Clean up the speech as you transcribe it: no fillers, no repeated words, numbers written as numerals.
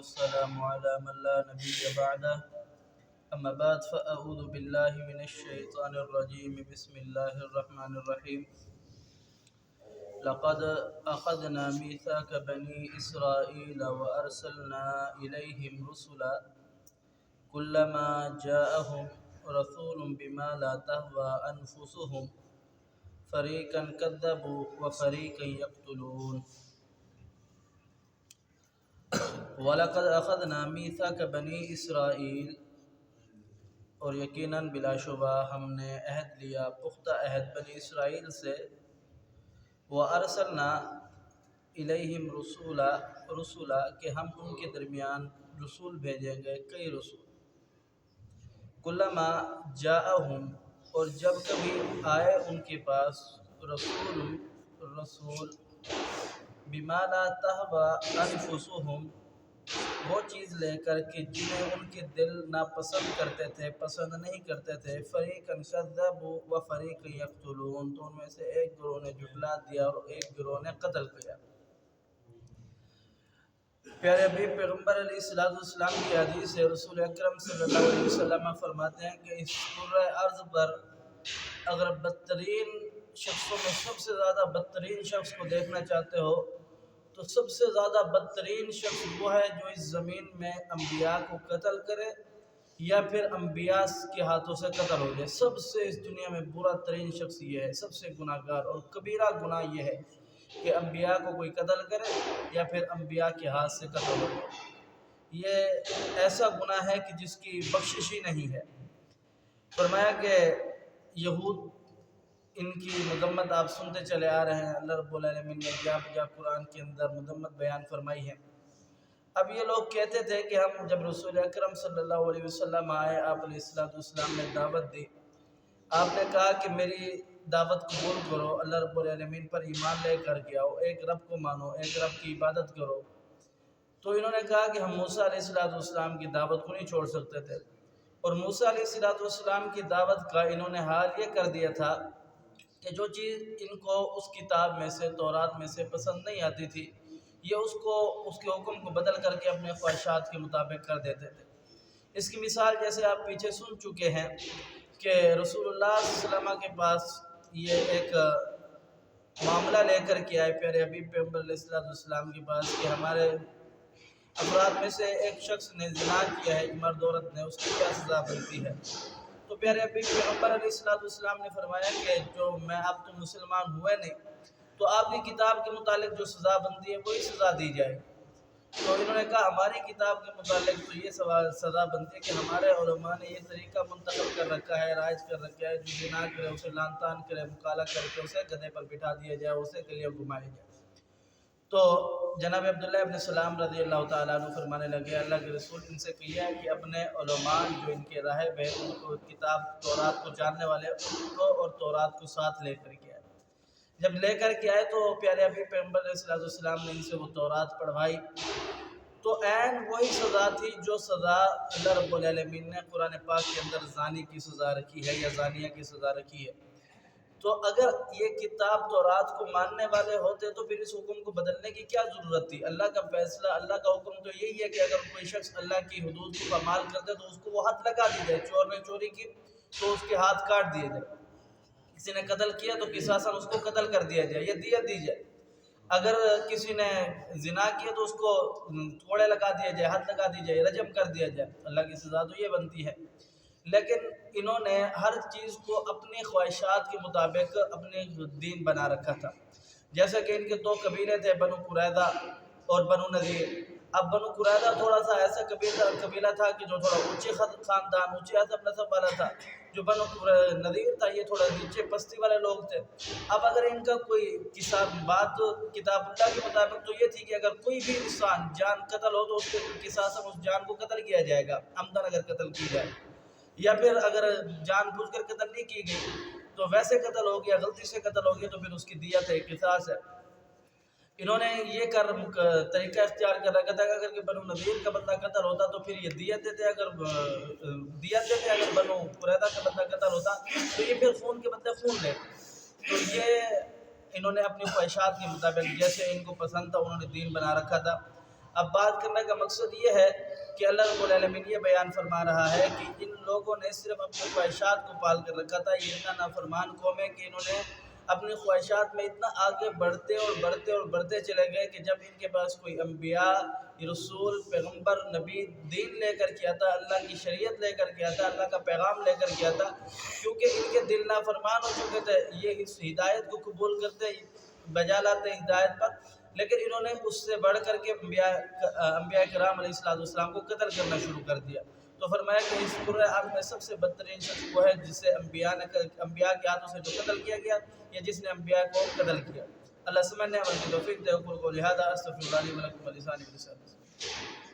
والسلام على من لا نبي بعده أما بعد فأعوذ بالله من الشيطان الرجيم بسم الله الرحمن الرحيم لقد أخذنا ميثاق بني إسرائيل وأرسلنا إليهم رسلا كلما جاءهم رسول بما لا تهوى أنفسهم فریقا کذبوا وفریقا یقتلون وَلَقَدْ أَخَذْنَا مِيثَاقَ بَنِي اسرائیل، اور یقیناً بلا شبہ ہم نے عہد لیا، پختہ عہد بنی اسرائیل سے، وَأَرْسَلْنَا إِلَيْهِمْ رُسُلًا کہ ہم ان کے درمیان رسول بھیجیں گے، کئی رسول، كُلَّمَا جَاءَهُمْ اور جب کبھی آئے ان کے پاس رسول بما لا تہوی انفسہم وہ چیز لے کر کہ جنہیں ان کے دل ناپسند کرتے تھے، پسند نہیں کرتے تھے، فریقا کذبوا و فریقا یقتلون تو ان میں سے ایک گروہ نے جھٹلا دیا اور ایک گروہ نے قتل کیا۔ پیارے حبیب پیغمبر علیہ السلام کی حدیث ہے، رسول اکرم صلی اللہ علیہ وسلم فرماتے ہیں کہ اس کرۂ ارض پر اگر بدترین شخصوں میں سب سے زیادہ بدترین شخص کو دیکھنا چاہتے ہو تو سب سے زیادہ بدترین شخص وہ ہے جو اس زمین میں انبیاء کو قتل کرے یا پھر انبیاء کے ہاتھوں سے قتل ہو جائے۔ سب سے اس دنیا میں برا ترین شخص یہ ہے، سب سے گناہ گار اور کبیرہ گناہ یہ ہے کہ انبیاء کو کوئی قتل کرے یا پھر انبیاء کے ہاتھ سے قتل ہو جائے۔ یہ ایسا گناہ ہے کہ جس کی بخشش ہی نہیں ہے۔ فرمایا کہ یہود ان کی مذمت آپ سنتے چلے آ رہے ہیں، اللہ رب العالمین نے جا بجا قرآن کے اندر مذمت بیان فرمائی ہے۔ اب یہ لوگ کہتے تھے کہ ہم جب رسول اکرم صلی اللہ علیہ وسلم آئے، آپ علیہ السلام نے دعوت دی، آپ نے کہا کہ میری دعوت قبول کرو، اللہ رب العالمین پر ایمان لے کر کے آؤ، ایک رب کو مانو، ایک رب کی عبادت کرو۔ تو انہوں نے کہا کہ ہم موسیٰ علیہ السلام کی دعوت کو نہیں چھوڑ سکتے تھے، اور موسیٰ علیہ السلام کی دعوت کا انہوں نے حال یہ کر دیا تھا کہ جو چیز ان کو اس کتاب میں سے، تورات میں سے پسند نہیں آتی تھی، یہ اس کے حکم کو بدل کر کے اپنے خواہشات کے مطابق کر دیتے تھے۔ اس کی مثال جیسے آپ پیچھے سن چکے ہیں کہ رسول اللہ صلی اللہ علیہ وسلم کے پاس یہ ایک معاملہ لے کر کے آئے پیارے حبیب پیغمبر علیہ السلام کے پاس کہ ہمارے افراد میں سے ایک شخص نے زنا کیا ہے، مرد عورت نے، اس کی کیا سزا بنتی ہے؟ تو پیارے حبیب پیغمبر علیہ السلام نے فرمایا کہ جو میں اب تو مسلمان ہوئے نہیں، تو آپ کی کتاب کے متعلق جو سزا بنتی ہے وہی سزا دی جائے۔ تو انہوں نے کہا ہماری کتاب کے متعلق تو یہ سزا بنتی ہے کہ ہمارے علماء نے یہ طریقہ منتخب کر رکھا ہے، رائج کر رکھا ہے، جو زنا کرے اسے لعن طعن کرے، مکالہ کر کے اسے گدھے پر بٹھا دیا جائے، اسے گلیاں گھمایا جائے۔ تو جناب عبداللہ ابن سلام رضی اللہ تعالیٰ عنہ فرمانے لگے، اللہ کے رسول ان سے کہیا ہے کہ اپنے علماء جو ان کے راہب ہیں ان کو کتاب تورات کو جاننے والے ان کو اور تورات کو ساتھ لے کر کے آئے۔ جب لے کر کے آئے تو پیارے حبیب پیغمبر علیہ السلام نے ان سے وہ تورات پڑھوائی، تو عین وہی سزا تھی جو سزا اللہ رب العالمین نے قرآن پاک کے اندر زانی کی سزا رکھی ہے یا زانیہ کی سزا رکھی ہے۔ تو اگر یہ کتاب تورات کو ماننے والے ہوتے تو پھر اس حکم کو بدلنے کی کیا ضرورت تھی؟ اللہ کا فیصلہ، اللہ کا حکم تو یہی ہے کہ اگر کوئی شخص اللہ کی حدود کو پامال کرتے تو اس کو وہ حد لگا دی جائے۔ چور نے چوری کی تو اس کے ہاتھ کاٹ دیے جائے، کسی نے قتل کیا تو قصاصاً اس کو قتل کر دیا جائے یا دیت دی جائے، اگر کسی نے زنا کیا تو اس کو کوڑے لگا دیا جائے، حد لگا دی جائے، رجم کر دیا جائے۔ اللہ کی سزا تو یہ بنتی ہے، لیکن انہوں نے ہر چیز کو اپنی خواہشات کے مطابق اپنے دین بنا رکھا تھا۔ جیسا کہ ان کے دو قبیلے تھے، بنو قریظہ اور بنو نذیر۔ اب بنو قریظہ تھوڑا سا ایسا قبیلہ تھا کہ جو تھوڑا اونچے خاندان، اونچے حسب نسب والا تھا۔ جو بنو نذیر تھا یہ تھوڑا نیچے پستی والے لوگ تھے۔ اب اگر ان کا کوئی کتاب اللہ کے مطابق تو یہ تھی کہ اگر کوئی بھی انسان جان قتل ہو تو اس کے قصاصاً اس جان کو قتل کیا جائے گا، عمدن اگر قتل کی جائے، یا پھر اگر جان بوجھ کر قتل نہیں کی گئی تو ویسے قتل ہو گیا، غلطی سے قتل ہو گیا تو پھر اس کی دیت ہے، قصاص ہے۔ انہوں نے یہ طریقہ اختیار کر رکھا تھا کہ اگر بنو نذیر کا بندہ قتل ہوتا تو پھر یہ دیت دیتے، اگر بنو قریظہ کا بندہ قتل ہوتا تو یہ پھر خون کے بدلے خون لے۔ تو یہ انہوں نے اپنی خواہشات کے مطابق جیسے ان کو پسند تھا انہوں نے دین بنا رکھا تھا۔ اب بات کرنے کا مقصد یہ ہے کہ اللہ رب العالمین یہ بیان فرما رہا ہے کہ ان لوگوں نے صرف اپنی خواہشات کو پال کر رکھا تھا. یہ اتنا نافرمان قوم ہے کہ انہوں نے اپنی خواہشات میں اتنا آگے بڑھتے چلے گئے کہ جب ان کے پاس کوئی انبیاء، رسول، پیغمبر، نبی دین لے کر کے آتا، اللہ کی شریعت لے کر کے آتا، اللہ کا پیغام لے کر کے آتا، کیونکہ ان کے دل نافرمان ہو چکے تھے، یہ اس ہدایت کو قبول کرتے بجا لاتے ہدایت پر، لیکن انہوں نے اس سے بڑھ کر کے انبیاء کرام علیہ السلام کو قتل کرنا شروع کر دیا. تو فرمایا کہ اس پورے عالم میں سب سے بدترین شخص وہ ہے جسے انبیاء کے ہاتھوں سے جو قتل کیا گیا یا جس نے انبیاء کو قتل کیا. اللہ سمجھنے والے کی توفیق دے. اقول قولی ھذا استغفر اللہ لی ولکم ولسائر المسلمین.